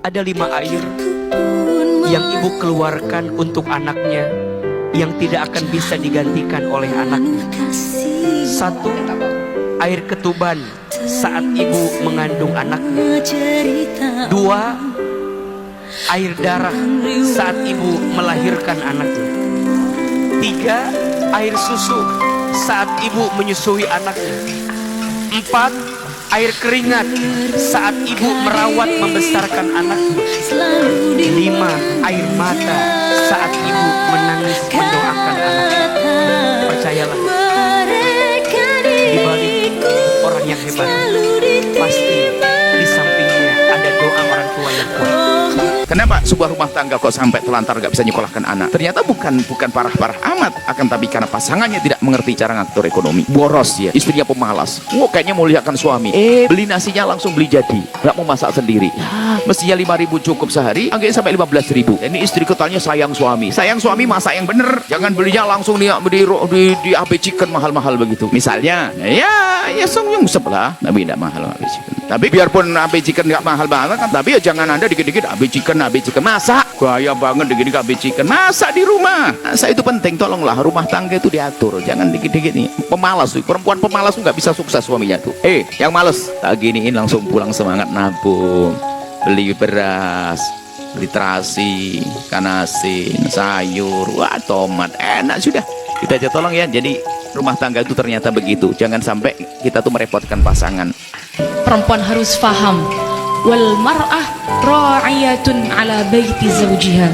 Ada 5 air yang ibu keluarkan untuk anaknya yang tidak akan bisa digantikan oleh anaknya. 1, air ketuban saat ibu mengandung anaknya. 2, air darah saat ibu melahirkan anaknya. 3, air susu saat ibu menyusui anaknya. 4, air keringat saat ibu merawat membesarkan anaknya. 5, air mata saat ibu menangis mendoakan anaknya. Percayalah, di balik orang yang hebat pasti di sampingnya ada doa orang tua yang kuat. Kenapa sebuah rumah tangga kok sampai telantar gak bisa nyekolahkan anak? Ternyata bukan parah-parah amat, akan tapi karena pasangannya tidak mengerti cara ngatur ekonomi. Boros ya, istrinya pemalas. Kayaknya mau lihatkan suami. Beli nasinya langsung beli jadi, nggak mau masak sendiri. Mestinya 5.000 cukup sehari, akhirnya sampai 15.000. Ini istri ketanya sayang suami. Sayang suami masak yang bener, jangan belinya langsung di AB Chicken mahal-mahal begitu. Misalnya, ya Songyung sebelah, tapi tidak mahal AB Chicken. Tapi biarpun AB Chicken nggak mahal banget kan, tapi ya jangan Anda dikit-dikit AB Chicken masak. Gaya banget dikit-dikit AB Chicken. Masak di rumah. Masak itu penting, tolonglah rumah tangga itu diatur. Jangan dikit-dikit nih. Pemalas tuh, perempuan pemalas tuh nggak bisa sukses suaminya tuh. Yang males, tak giniin langsung pulang semangat nabung. Beli beras, beli terasi, ikan asin, sayur, tomat, enak sudah. Kita aja tolong ya. Jadi rumah tangga itu ternyata begitu. Jangan sampai kita tuh merepotkan pasangan. Perempuan harus paham, wal mar'ah ra'iyatun ala baiti zawjiha.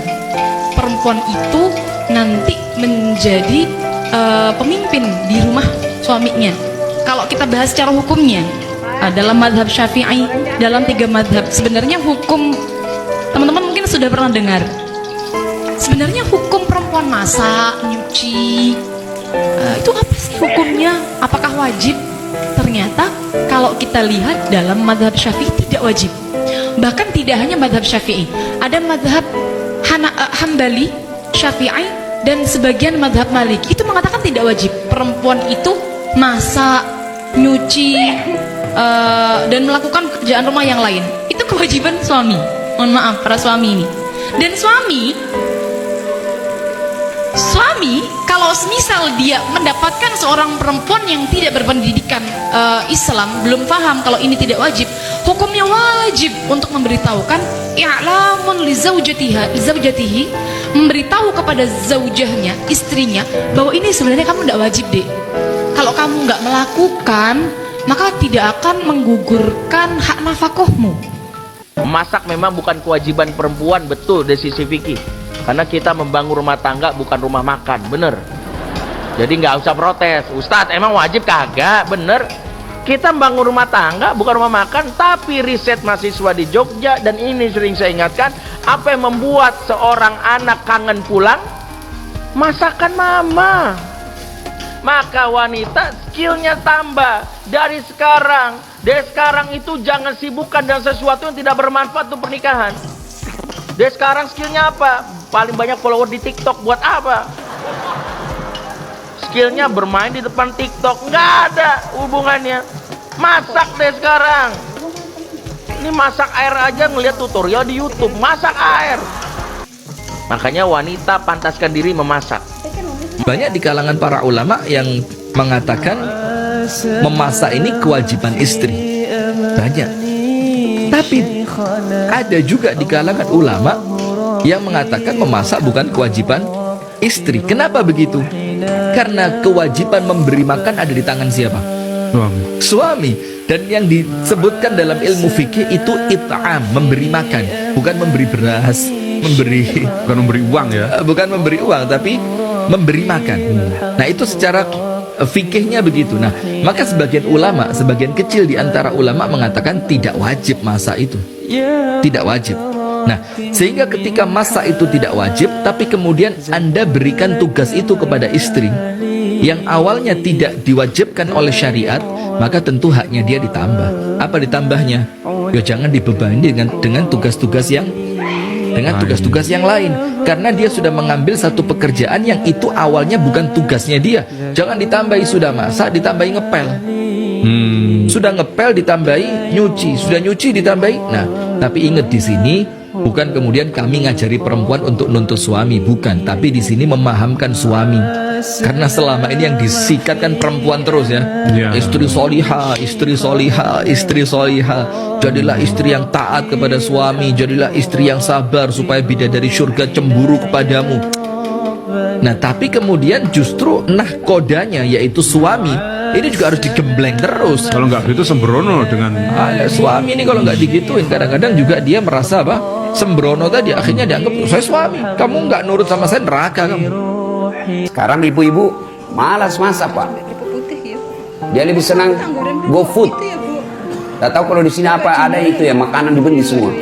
Perempuan itu nanti menjadi pemimpin di rumah suaminya. Kalau kita bahas secara hukumnya, dalam madhab Syafi'i, dalam 3 madhab, sebenarnya hukum, teman-teman mungkin sudah pernah dengar, sebenarnya hukum perempuan masak, nyuci, itu apa sih hukumnya? Apakah wajib? Ternyata kalau kita lihat dalam madhab Syafi'i tidak wajib. Bahkan tidak hanya madhab Syafi'i, ada madhab Hambali, Syafi'i, dan sebagian madhab Maliki itu mengatakan tidak wajib. Perempuan itu masak, nyuci, dan melakukan pekerjaan rumah yang lain. Itu kewajiban suami. Mohon maaf para suami ini. Dan suami kalau misal dia mendapatkan seorang perempuan yang tidak berpendidikan Islam, belum paham kalau ini tidak wajib, hukumnya wajib untuk memberitahukan i'lamun li zaujatihi, memberitahu kepada zaujahnya, istrinya, bahwa ini sebenarnya kamu tidak wajib, Dek. Kalau kamu nggak melakukan, maka tidak akan menggugurkan hak nafkahmu. Masak memang bukan kewajiban perempuan, betul dari sisi fikih. Karena kita membangun rumah tangga bukan rumah makan, bener. Jadi nggak usah protes, Ustadz emang wajib kagak, bener. Kita membangun rumah tangga bukan rumah makan. Tapi riset mahasiswa di Jogja, dan ini sering saya ingatkan, apa yang membuat seorang anak kangen pulang? Masakan mama. Maka wanita skillnya tambah dari sekarang. Dari sekarang itu jangan sibukkan dengan sesuatu yang tidak bermanfaat untuk pernikahan. Dari sekarang skillnya apa? Paling banyak follower di TikTok, buat apa? Skillnya bermain di depan TikTok, nggak ada hubungannya. Masak deh sekarang. Ini masak air aja ngeliat tutorial di YouTube, masak air. Makanya wanita pantaskan diri memasak. Banyak di kalangan para ulama yang mengatakan memasak ini kewajiban istri. Banyak. Tapi ada juga di kalangan ulama yang mengatakan memasak bukan kewajiban istri. Kenapa begitu? Karena kewajiban memberi makan ada di tangan siapa? Suami. Dan yang disebutkan dalam ilmu fikih itu it'am, memberi makan, bukan memberi beras, bukan memberi uang ya. Bukan memberi uang, tapi memberi makan. Nah, itu secara fikihnya begitu. Nah, maka sebagian ulama, sebagian kecil di antara ulama mengatakan tidak wajib masak itu. Tidak wajib. Nah, sehingga ketika masak itu tidak wajib, tapi kemudian Anda berikan tugas itu kepada istri yang awalnya tidak diwajibkan oleh syariat, maka tentu haknya dia ditambah. Apa ditambahnya? Ya jangan dibebani dengan tugas-tugas yang lain, karena dia sudah mengambil satu pekerjaan yang itu awalnya bukan tugasnya dia. Jangan ditambahi sudah masak, ditambahi ngepel. Sudah ngepel ditambahi nyuci, sudah nyuci ditambahi. Nah, tapi ingat di sini bukan kemudian kami ngajari perempuan untuk nuntut suami, bukan. Tapi di sini memahamkan suami. Karena selama ini yang disikat kan perempuan terus ya. Istri soliha, istri soliha, istri soliha. Jadilah istri yang taat kepada suami, jadilah istri yang sabar supaya bidadari surga cemburu kepadamu. Nah, tapi kemudian justru nahkodanya yaitu suami ini juga harus digembleng terus. Kalau nggak gitu sembrono dengan Suami ini kalau nggak digituin kadang-kadang juga dia merasa apa? Sembrono tadi, akhirnya dianggap saya suami, kamu nggak nurut sama saya neraka kamu. Sekarang ibu-ibu malas masak, Pak. Dia lebih senang go food. Tidak tahu kalau di sini apa ada itu ya, makanan dibeli semua.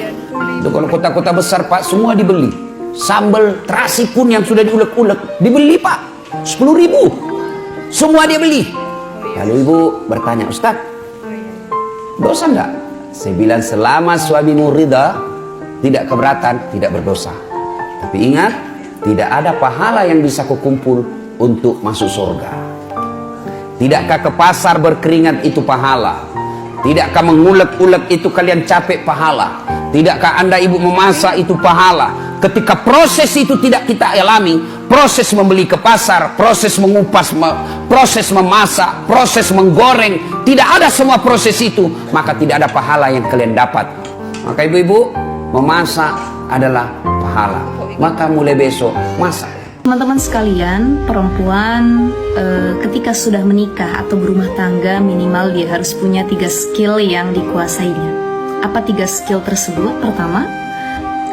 Itu kalau kota-kota besar, Pak, semua dibeli. Sambal terasi pun yang sudah diulek-ulek dibeli, Pak. 10.000. Semua dia beli. Lalu ibu bertanya, Ustaz, dosa enggak? Saya bilang selama suamimu ridha, tidak keberatan, tidak berdosa. Tapi ingat, tidak ada pahala yang bisa kukumpul untuk masuk surga. Tidakkah ke pasar berkeringat itu pahala? Tidakkah mengulek-ulek itu kalian capek pahala? Tidakkah anda ibu memasak itu pahala? Ketika proses itu tidak kita alami, proses membeli ke pasar, proses mengupas, proses memasak, proses menggoreng, tidak ada semua proses itu, maka tidak ada pahala yang kalian dapat. Maka ibu-ibu, memasak adalah pahala. Maka mulai besok masak. Teman-teman sekalian, perempuan ketika sudah menikah atau berumah tangga minimal dia harus punya 3 skill yang dikuasainya. Apa 3 skill tersebut? Pertama,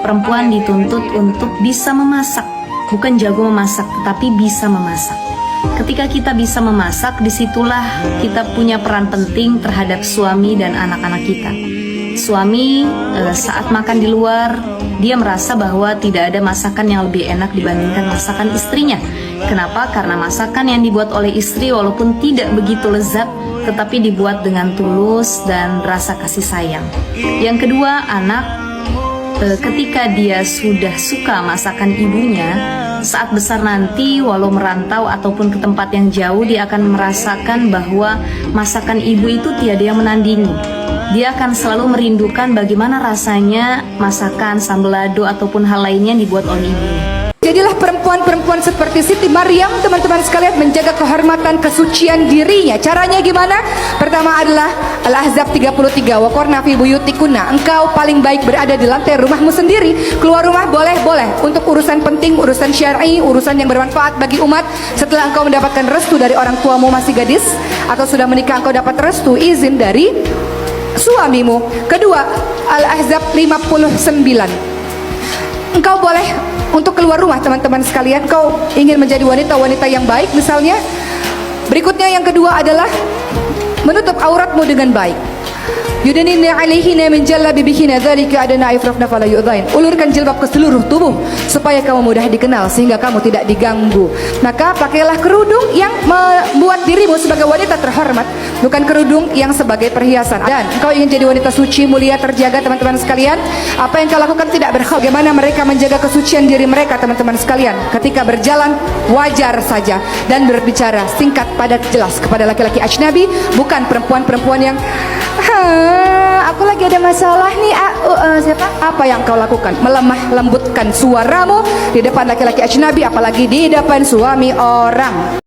perempuan dituntut untuk bisa memasak. Bukan jago memasak, tetapi bisa memasak. Ketika kita bisa memasak, disitulah kita punya peran penting terhadap suami dan anak-anak kita. Suami saat makan di luar, dia merasa bahwa tidak ada masakan yang lebih enak dibandingkan masakan istrinya. Kenapa? Karena masakan yang dibuat oleh istri walaupun tidak begitu lezat, tetapi dibuat dengan tulus dan rasa kasih sayang. Yang kedua, anak ketika dia sudah suka masakan ibunya, saat besar nanti walau merantau ataupun ke tempat yang jauh, dia akan merasakan bahwa masakan ibu itu tiada yang menandingi. Dia akan selalu merindukan bagaimana rasanya masakan sambal lado ataupun hal lainnya yang dibuat oleh ibunya. Jadilah perempuan-perempuan seperti Siti Maryam, teman-teman sekalian, menjaga kehormatan kesucian dirinya. Caranya gimana? Pertama adalah Al-Ahzab 33, waqarna fi buyutikunna. Engkau paling baik berada di lantai rumahmu sendiri. Keluar rumah boleh untuk urusan penting, urusan syar'i, urusan yang bermanfaat bagi umat. Setelah engkau mendapatkan restu dari orang tuamu masih gadis atau sudah menikah, engkau dapat restu izin dari suamimu. Kedua, Al-Ahzab 59. Engkau boleh untuk keluar rumah, teman-teman sekalian. Kau ingin menjadi wanita-wanita yang baik misalnya. Berikutnya yang kedua adalah menutup auratmu dengan baik. Yudnina 'alaihina min jalabibihinna dzalika adna ifrafna fala yu'dhain. Ulurkan jilbab ke seluruh tubuh supaya kamu mudah dikenal sehingga kamu tidak diganggu. Maka pakailah kerudung yang membuat dirimu sebagai wanita terhormat, bukan kerudung yang sebagai perhiasan. Dan engkau ingin jadi wanita suci, mulia, terjaga, teman-teman sekalian, apa yang kau lakukan tidak berkhawf. Bagaimana mereka menjaga kesucian diri mereka, teman-teman sekalian? Ketika berjalan wajar saja dan berbicara singkat, padat, jelas kepada laki-laki ajnabi, bukan perempuan-perempuan yang aku lagi ada masalah nih. Siapa? Apa yang kau lakukan? Melemah lembutkan suaramu di depan laki-laki ajnabi, apalagi di depan suami orang.